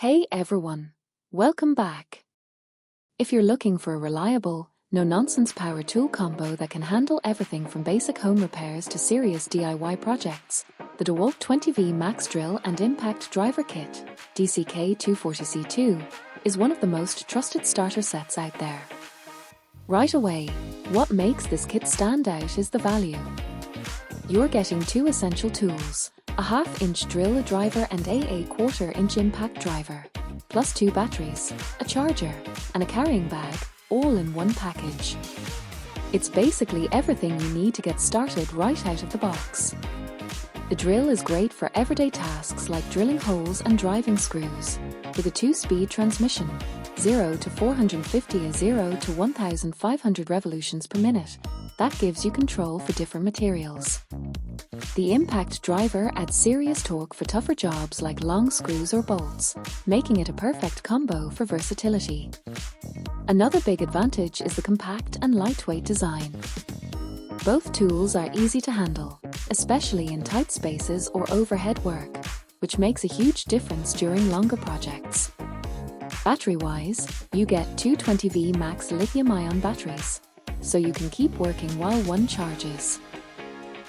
Hey everyone, welcome back. If you're looking for a reliable, no-nonsense power tool combo that can handle everything from basic home repairs to serious DIY projects, the DEWALT 20V Max Drill and Impact Driver Kit, DCK240C2, is one of the most trusted starter sets out there. Right away, what makes this kit stand out is the value. You're getting two essential tools, a half-inch drill driver and a quarter-inch impact driver, plus two batteries, a charger, and a carrying bag, all in one package. It's basically everything you need to get started right out of the box. The drill is great for everyday tasks like drilling holes and driving screws, with a 2-speed transmission, 0 to 450 and 0 to 1,500 revolutions per minute. That gives you control for different materials. The impact driver adds serious torque for tougher jobs like long screws or bolts, making it a perfect combo for versatility. Another big advantage is the compact and lightweight design. Both tools are easy to handle, especially in tight spaces or overhead work, which makes a huge difference during longer projects. Battery-wise, you get two 20V Max lithium-ion batteries, so you can keep working while one charges.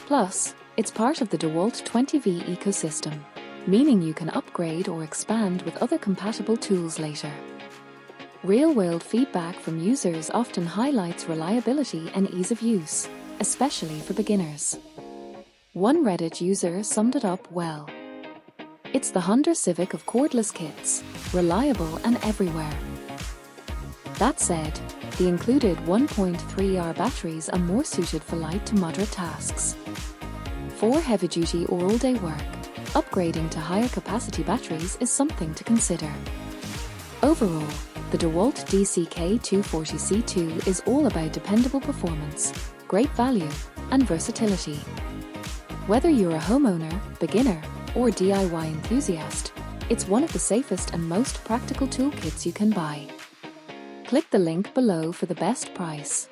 Plus, it's part of the DEWALT 20V ecosystem, meaning you can upgrade or expand with other compatible tools later. Real-world feedback from users often highlights reliability and ease of use, especially for beginners. One Reddit user summed it up well. It's the Honda Civic of cordless kits, reliable and everywhere. That said, the included 1.3R batteries are more suited for light to moderate tasks. For heavy-duty or all-day work, upgrading to higher capacity batteries is something to consider. Overall, the DEWALT DCK240C2 is all about dependable performance, great value, and versatility. Whether you're a homeowner, beginner, or DIY enthusiast, it's one of the safest and most practical toolkits you can buy. Click the link below for the best price.